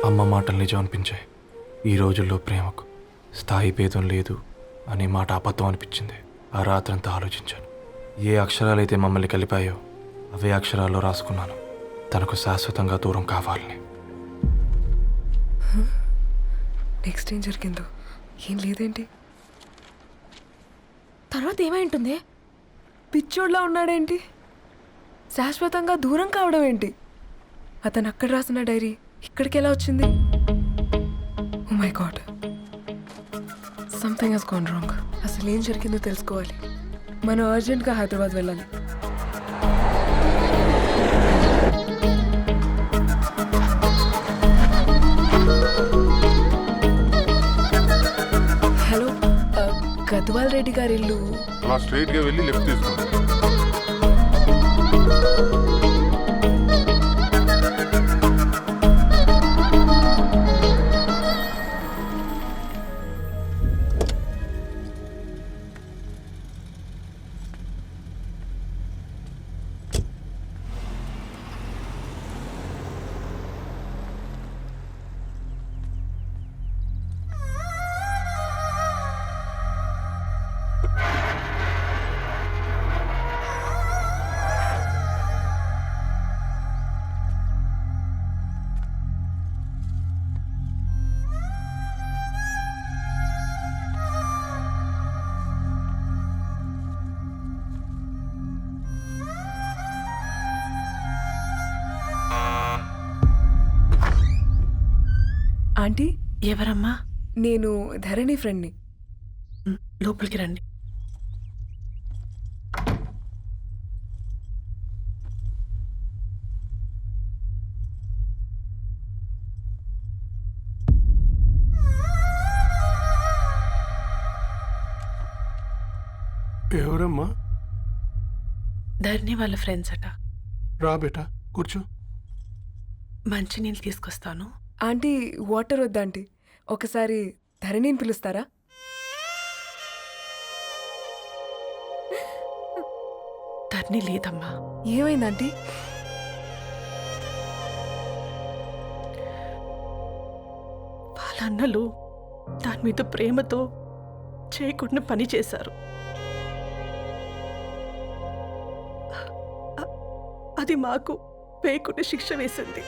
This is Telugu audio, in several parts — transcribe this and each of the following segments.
అమ్మ మాటలు నిజం అనిపించాయి. ఈ రోజుల్లో ప్రేమకు స్థాయి భేదం లేదు అనే మాట అబద్ధం అనిపించింది. ఆ రాత్రంతా ఆలోచించాను. ఏ అక్షరాలైతే మమ్మల్ని కలిపాయో అవే అక్షరాల్లో రాసుకున్నాను, తనకు శాశ్వతంగా దూరం కావాలని. నెక్స్ట్ ఏం జరిగిందో ఏం లేదేంటి? తర్వాత ఏమై ఉంటుంది? పిచ్చోడ్లా ఉన్నాడేంటి? శాశ్వతంగా దూరం కావడం ఏంటి? అతను అక్కడ రాసిన డైరీ ఇక్కడికి ఎలా వచ్చింది? Oh my God, something has gone wrong. అసలు ఏం జరిగిందో తెలుసుకోవాలి. మనం అర్జెంట్గా హైదరాబాద్ వెళ్ళాలి. హలో, గద్వాల్ రెడ్డి గారి ఇల్లు అలా స్ట్రైట్ గా వెళ్ళి లెఫ్ట్ తీసుకోండి. ఆంటీ, ఎవరమ్మా? నేను ధరణి ఫ్రెండ్ని. లోపలికి రండి. ఎవరమ్మా? ధరణి వాళ్ళ ఫ్రెండ్స్ అట. రా బేటా, కూర్చో. మంచినీళ్ళు తీసుకొస్తాను. ఆంటీ, వాటర్ వద్దా ఆంటీ? ఒకసారి ధరణిని పిలుస్తారా? ధరణి లేదమ్మా. ఏమైంది ఆంటీ? వాళ్ళ అన్నలు దాని మీద ప్రేమతో చేయకుండా పని చేశారు. అది మాకు వేయకుండా శిక్ష వేసింది.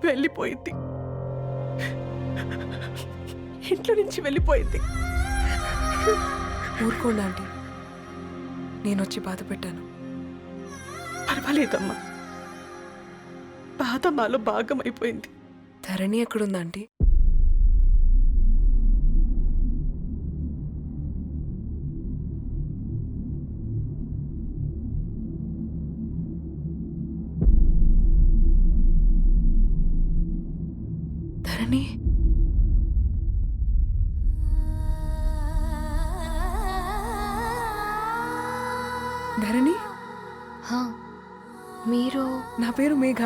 వెళ్ళిపోయింది, ఇంట్లో నుంచి వెళ్ళిపోయింది. ఊరుకోండి ఆంటీ, నేను వచ్చి బాధ పెట్టాను. పర్వాలేదమ్మా, బాధ మాలో భాగం అయిపోయింది. ధరణి ఎక్కడుందా ఆంటీ? ధరణి, ధరణి, మీరు? నా పేరు మేఘ,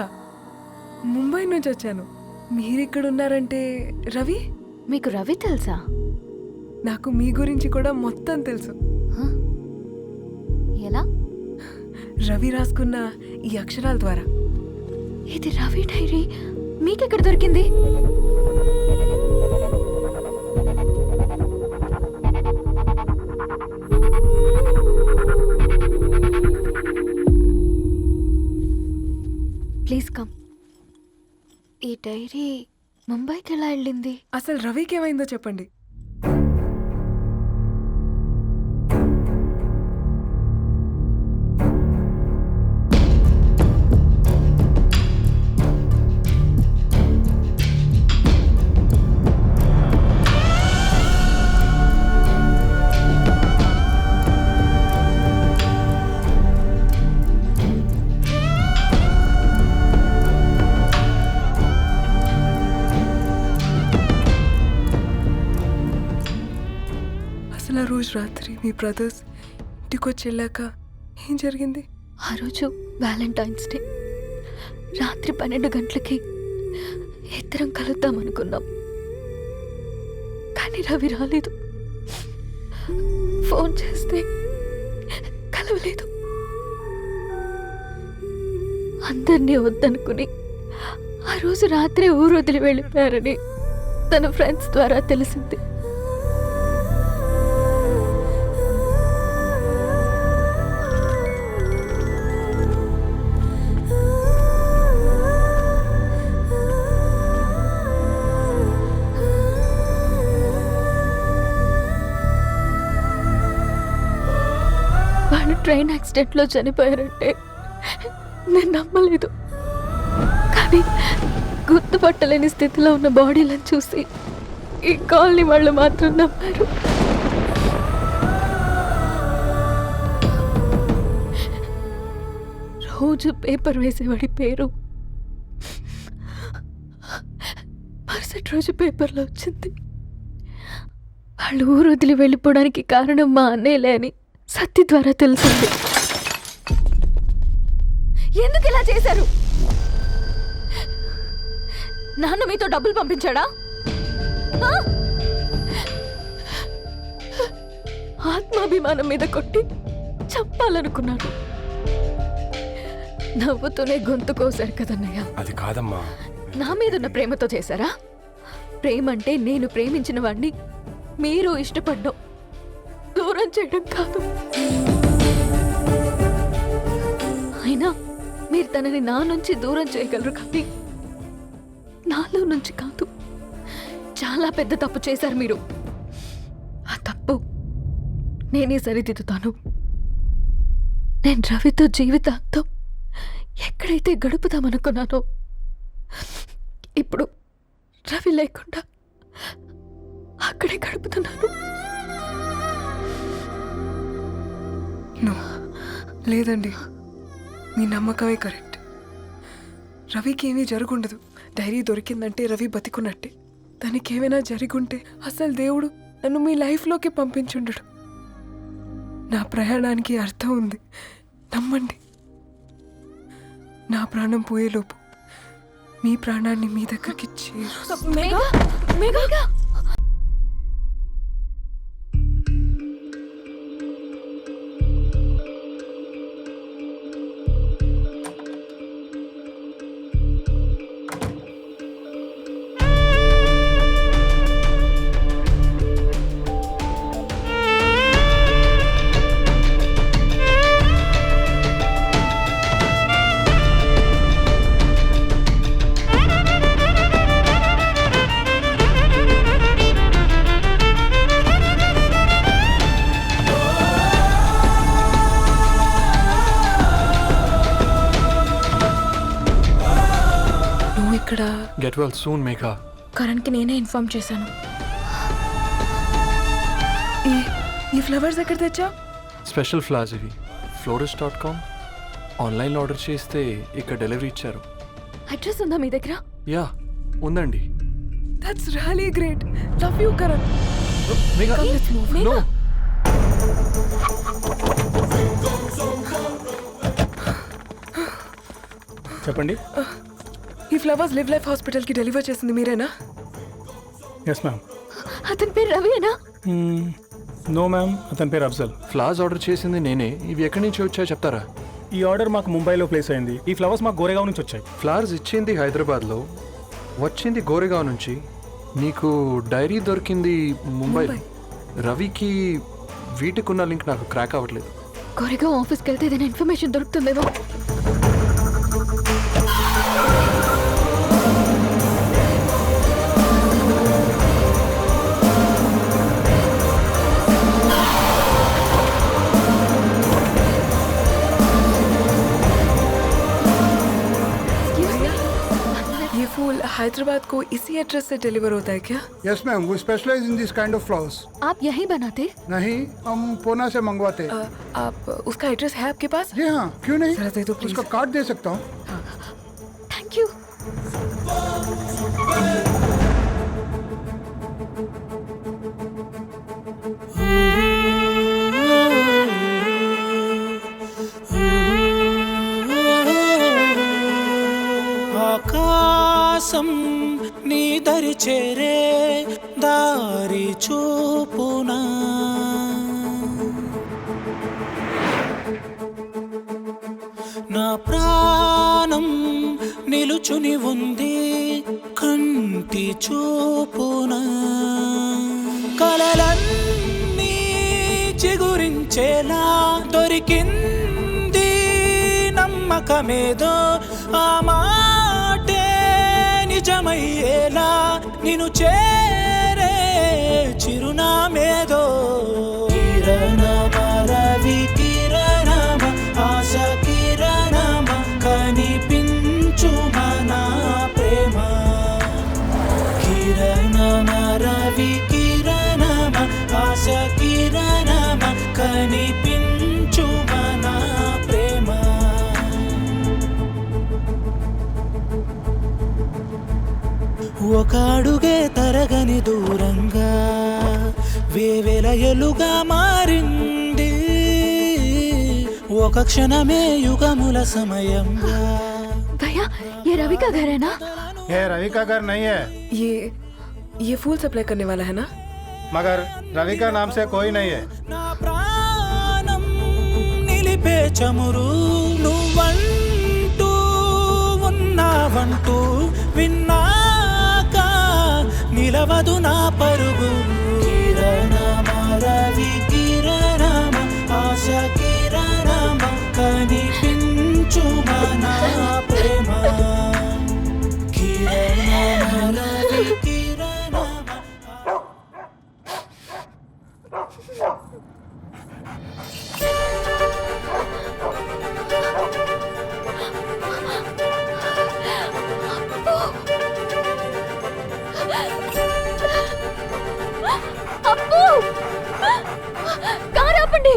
ముంబై నుంచి వచ్చాను. మీరిక్కడ ఉన్నారంటే రవి? మీకు రవి తెలుసా? నాకు మీ గురించి కూడా మొత్తం తెలుసు. ఎలా? రవి రాసుకున్న ఈ అక్షరాల ద్వారా. ఇది రవి డైరీ మీకెక్కడ దొరికింది? Please come. ఈ డైరీ ముంబైకి ఎలా వెళ్ళింది? అసలు రవికి ఏమైందో చెప్పండి. అసలు ఆ రోజు రాత్రి మీ బ్రదర్స్ ఇంటికి వచ్చి వెళ్ళాక ఏం జరిగింది? ఆ రోజు వ్యాలంటైన్స్ డే రాత్రి 12 గంటలకి ఇద్దరం కలుద్దాం అనుకున్నాం. కానీ రవి రాలేదు. ఫోన్ చేస్తే కలవలేదు. అందరినీ వద్దనుకుని ఆ రోజు రాత్రి ఊరు వదిలి వెళ్ళిపోయారని తన ఫ్రెండ్స్ ద్వారా తెలిసింది. వాళ్ళు ట్రైన్ యాక్సిడెంట్లో చనిపోయారంటే నేను నమ్మలేదు. కానీ గుర్తుపట్టలేని స్థితిలో ఉన్న బాడీలను చూసి ఈ కాలనీ వాళ్ళు మాత్రం నమ్మారు. రోజు పేపర్ వేసేవాడి పేరు మరుసటి రోజు పేపర్లో వచ్చింది. వాళ్ళు ఊరు వదిలి వెళ్ళిపోవడానికి కారణం మా అన్నయ్యలే అని సత్తి ద్వారా తెలిసింది. ఎందుకు ఇలా చేశారు? నాన్న మీతో డబ్బులు పంపించాడా? ఆ? ఆత్మాభిమానం మీద కొట్టి చంపాలనుకున్నాను. నవ్వుతూనే గొంతు కోసారు కదన్నయ్య. అది కాదమ్మా. నా మీదున్న ప్రేమతో చేశారా? ప్రేమ అంటే నేను ప్రేమించిన వాడిని మీరు ఇష్టపడ్డం, దూరం చేయడం కాదు. అయినా మీరు తనని నా నుంచి దూరం చేయగలరు కానీ నాలో నుంచి కాదు. చాలా పెద్ద తప్పు చేశారు మీరు. ఆ తప్పు నేనే సరిదిద్దుతాను. నేను రవితో జీవితాంతం ఎక్కడైతే గడుపుదామనుకున్నానో ఇప్పుడు రవి లేకుండా అక్కడే గడుపుతున్నాను. నో, లేదండి, మీ నమ్మకమే కరెక్ట్. రవికి ఏమీ జరుగుండదు. డైరీ దొరికిందంటే రవి బతికున్నట్టే. తనకి ఏమైనా జరుగుంటే అసలు దేవుడు నన్ను మీ లైఫ్లోకి పంపించుండడు. నా ప్రయాణానికి అర్థం ఉంది, నమ్మండి. నా ప్రాణం పోయేలోపు మీ ప్రాణాన్ని మీ దగ్గరికి మేఘా, మేఘా. ఇక్కడ గెట్ వెల్ సూన్ మేఘా. కరణ్కి నేనే ఇన్ఫార్మ్ చేశాను. ఈ ఫ్లవర్స్ ఎక్కడ తెచ్చా? స్పెషల్ ఫ్లవర్స్ ఇవి. Florist.com ఆన్లైన్లో ఆర్డర్ చేస్తే ఇక్కడ డెలివరీ ఇచ్చారు. అడ్రస్ ఉందా మీ దగ్గర? యా ఉందండి. That's really great. Love you Karan. Megha no. చెప్పండి. ఈ ఫ్లవర్స్ లివ్ లైఫ్ హాస్పిటల్కి డెలివర్ చేసింది మీరేనా? Yes ma'am. అతని పేరు రవియేనా? నో మ్యామ్, అతని పేరు అఫ్జల్. ఫ్లవర్స్ ఆర్డర్ చేసింది నేనే. ఇవి ఎక్కడి నుంచి వచ్చాయో చెప్తారా? ఈ ఆర్డర్ మాకు ముంబైలో ప్లేస్ అయింది. ఈ ఫ్లవర్స్ మాకు గోరేగావ్ నుంచి వచ్చాయి. ఫ్లవర్స్ ఇచ్చింది హైదరాబాద్లో, వచ్చింది గోరేగావ్ నుంచి. నీకు డైరీ దొరికింది ముంబైలో. రవికి వీటికున్న లింక్ నాకు క్రాక్ అవ్వట్లేదు. కోరేగావ్ ఆఫీస్కి వెళ్తే ఏదైనా ఇన్ఫర్మేషన్ దొరుకుతుందేమో. हैदराबाद को इसी एड्रेस से डिलीवर होता है क्या? यस मैम, वो specialise in this kind of flowers. आप यही बनाते? नहीं, हम पूना से मंगवाते हैं. आप उसका एड्रेस है आपके पास? जी हाँ, क्यों नहीं. जरा दे दो प्लीज. उसका कार्ड दे सकता हूँ. Thank you. ఆకాశం నీ దరి చేరే దారి చూపునా, నా ప్రాణం నిలుచుని ఉంది కంటి చూపున కలలన్నీ చిగురించేలా దొరికింది నమ్మకమేదో ఆ మాటే నిజమయ్యేలా నిన్ను చేరే చిరునామేదో కిరణమ రవి కిరణమ ఆశ కిరణమ కనిపించు మన ప్రేమ కిరణమ రవి కిరణమ ఆశ కిరణమ కనిపించు మన ప్రేమ ఒక అడుగే తరగని దూరంగా వేవేల ఎలుగా మారింది ఒక క్షణమే యుగముల సమయంగా भैया ये रवि का घर है ना? ये रवि का घर नहीं है, ये फूल सप्लाई करने वाला है ना? मगर रवि का नाम से कोई नहीं है. నా ప్రాణం నిలిపే చమురు నువ్వంటూ ఉన్నావంటూ విన్నాక నిలవదు నా పరుగు కిరణమ రవి కిరణమ ఆశ కిరణమ కనిపించు మన ప్రేమ కిరణమ రవి కిరణమ అప్పు కారు ఆపండి.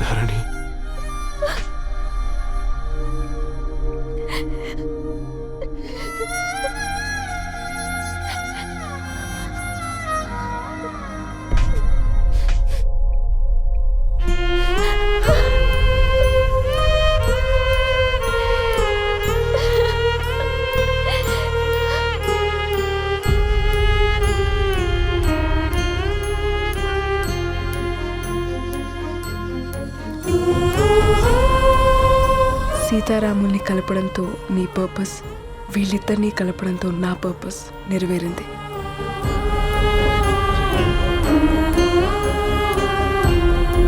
ధరణి, సీతారాముల్ని కలపడంతో నీ పర్పస్, వీళ్ళిద్దరినీ కలపడంతో నా పర్పస్ నెరవేరింది.